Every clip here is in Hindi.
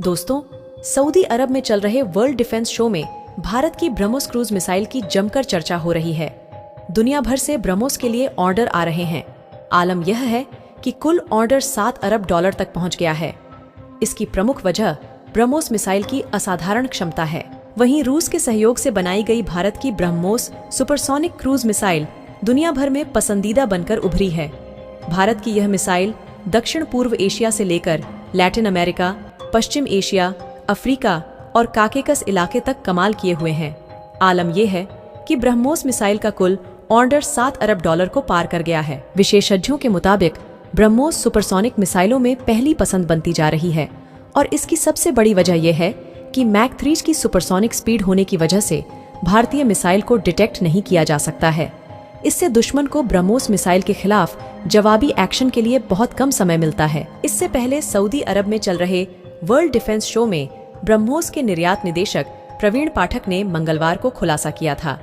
दोस्तों, सऊदी अरब में चल रहे वर्ल्ड डिफेंस शो में भारत की ब्रह्मोस क्रूज मिसाइल की जमकर चर्चा हो रही है। दुनिया भर से ब्रह्मोस के लिए ऑर्डर आ रहे हैं। आलम यह है कि कुल ऑर्डर $7 अरब तक पहुंच गया है। इसकी प्रमुख वजह ब्रह्मोस मिसाइल की असाधारण क्षमता है। वहीं रूस के सहयोग से बनाई गई भारत की ब्रह्मोस सुपरसोनिक क्रूज मिसाइल दुनिया भर में पसंदीदा बनकर उभरी है। भारत की यह मिसाइल दक्षिण पूर्व एशिया से लेकर लैटिन अमेरिका, पश्चिम एशिया, अफ्रीका और काकेकस इलाके तक कमाल किए हुए हैं। आलम यह है कि ब्रह्मोस मिसाइल का कुल ऑर्डर $7 अरब को पार कर गया है। विशेषज्ञों के मुताबिक ब्रह्मोस सुपरसोनिक मिसाइलों में पहली पसंद बनती जा रही है और इसकी सबसे बड़ी वजह यह है कि मैक 3 की सुपरसोनिक स्पीड होने की वजह से भारतीय मिसाइल को डिटेक्ट नहीं किया जा सकता है। इससे दुश्मन को ब्रह्मोस मिसाइल के खिलाफ जवाबी एक्शन के लिए बहुत कम समय मिलता है। इससे पहले सऊदी अरब में चल रहे वर्ल्ड डिफेंस शो में ब्रह्मोस के निर्यात निदेशक प्रवीण पाठक ने मंगलवार को खुलासा किया था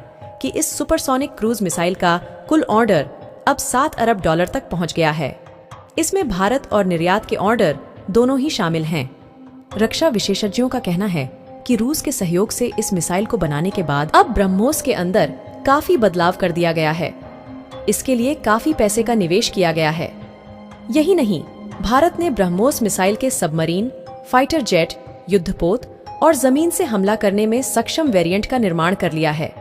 कि इस सुपरसोनिक क्रूज मिसाइल का कुल ऑर्डर अब $7 अरब तक पहुंच गया है। इसमें भारत और निर्यात के ऑर्डर दोनों ही शामिल हैं। रक्षा विशेषज्ञों का कहना है कि रूस के सहयोग से इस मिसाइल को बनाने के बाद अब ब्रह्मोस के अंदर काफी बदलाव कर दिया गया है। इसके लिए काफी पैसे का निवेश किया गया है। यही नहीं, भारत ने ब्रह्मोस मिसाइल के सबमरीन, फाइटर जेट, युद्धपोत और जमीन से हमला करने में सक्षम वेरिएंट का निर्माण कर लिया है।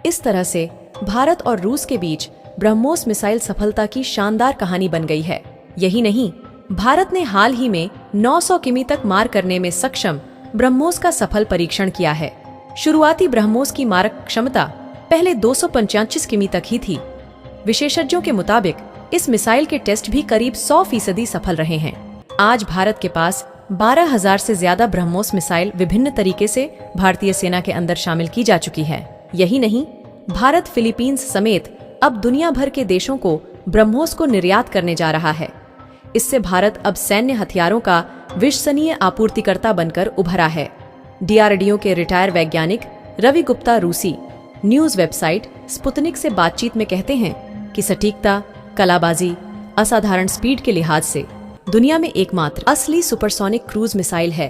इस तरह से भारत और रूस के बीच ब्रह्मोस मिसाइल सफलता की शानदार कहानी बन गई है। यही नहीं, भारत ने हाल ही में 900 किमी तक मार करने में सक्षम ब्रह्मोस का सफल परीक्षण किया है। शुरुआती ब्रह्मोस की मारक क्षमता पहले 285 किमी तक ही थी। विशेषज्ञों के मुताबिक इस मिसाइल के टेस्ट भी करीब 100% सफल रहे हैं। आज भारत के पास 12,000 से ज्यादा ब्रह्मोस मिसाइल विभिन्न तरीके से भारतीय सेना के अंदर शामिल की जा चुकी है। यही नहीं, भारत फिलीपींस समेत अब दुनिया भर के देशों को ब्रह्मोस को निर्यात करने जा रहा है। इससे भारत अब सैन्य हथियारों का विश्वसनीय आपूर्तिकर्ता बनकर उभरा है। DRDO के रिटायर वैज्ञानिक रवि गुप्ता रूसी न्यूज वेबसाइट स्पुतनिक से बातचीत में कहते हैं कि सटीकता, कलाबाजी, असाधारण स्पीड के लिहाज से दुनिया में एकमात्र असली सुपरसोनिक क्रूज मिसाइल है।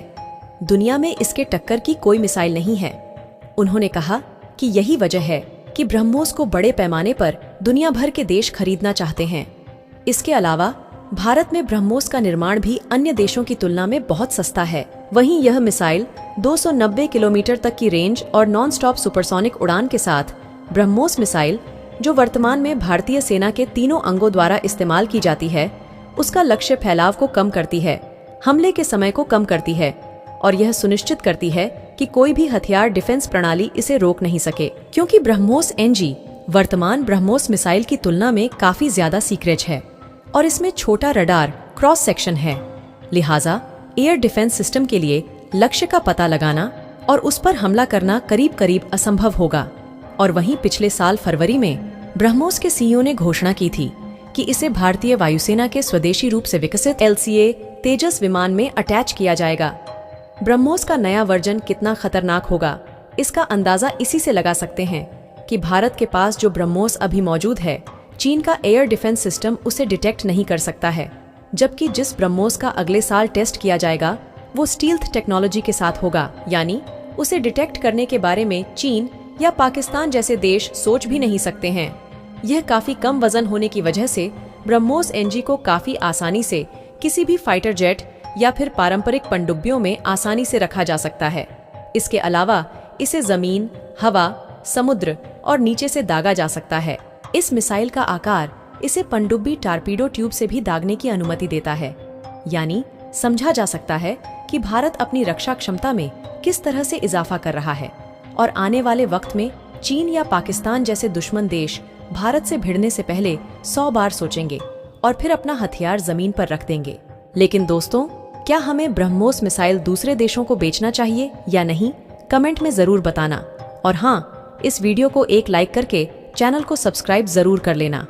दुनिया में इसके टक्कर की कोई मिसाइल नहीं है। उन्होंने कहा कि यही वजह है कि ब्रह्मोस को बड़े पैमाने पर दुनिया भर के देश खरीदना चाहते हैं। इसके अलावा भारत में ब्रह्मोस का निर्माण भी अन्य देशों की तुलना में बहुत सस्ता है। वहीं यह मिसाइल 290 किलोमीटर तक की रेंज और नॉन स्टॉप सुपरसोनिक उड़ान के साथ ब्रह्मोस मिसाइल, जो वर्तमान में भारतीय सेना के तीनों अंगों द्वारा इस्तेमाल की जाती है, उसका लक्ष्य फैलाव को कम करती है, हमले के समय को कम करती है और यह सुनिश्चित करती है कि कोई भी हथियार डिफेंस प्रणाली इसे रोक नहीं सके। क्योंकि ब्रह्मोस NG वर्तमान ब्रह्मोस मिसाइल की तुलना में काफी ज्यादा सीक्रेट है और इसमें छोटा रडार क्रॉस सेक्शन है, लिहाजा एयर डिफेंस सिस्टम के लिए लक्ष्य का पता लगाना और उस पर हमला करना करीब करीब असंभव होगा। और वहीं पिछले साल फरवरी में ब्रह्मोस के CEO ने घोषणा की थी कि इसे भारतीय वायुसेना के स्वदेशी रूप से विकसित LCA तेजस विमान में अटैच किया जाएगा। ब्रह्मोस का नया वर्जन कितना खतरनाक होगा, इसका अंदाजा इसी से लगा सकते हैं कि भारत के पास जो ब्रह्मोस अभी मौजूद है, चीन का एयर डिफेंस सिस्टम उसे डिटेक्ट नहीं कर सकता है। जबकि जिस ब्रह्मोस का अगले साल टेस्ट किया जाएगा वो स्टील्थ टेक्नोलॉजी के साथ होगा, यानी उसे डिटेक्ट करने के बारे में चीन या पाकिस्तान जैसे देश सोच भी नहीं सकते हैं। यह काफी कम वजन होने की वजह से ब्रह्मोस NG को काफी आसानी से किसी भी फाइटर जेट या फिर पारंपरिक पनडुब्बियों में आसानी से रखा जा सकता है। इसके अलावा इसे जमीन, हवा, समुद्र और नीचे से दागा जा सकता है। इस मिसाइल का आकार इसे पनडुब्बी टारपीडो ट्यूब से भी दागने की अनुमति देता है। यानी समझा जा सकता है कि भारत अपनी रक्षा क्षमता में किस तरह से इजाफा कर रहा है और आने वाले वक्त में चीन या पाकिस्तान जैसे दुश्मन देश भारत से भिड़ने से पहले 100 बार सोचेंगे और फिर अपना हथियार जमीन पर रख देंगे। लेकिन दोस्तों, क्या हमें ब्रह्मोस मिसाइल दूसरे देशों को बेचना चाहिए या नहीं, कमेंट में जरूर बताना। और हाँ, इस वीडियो को एक लाइक करके चैनल को सब्सक्राइब जरूर कर लेना।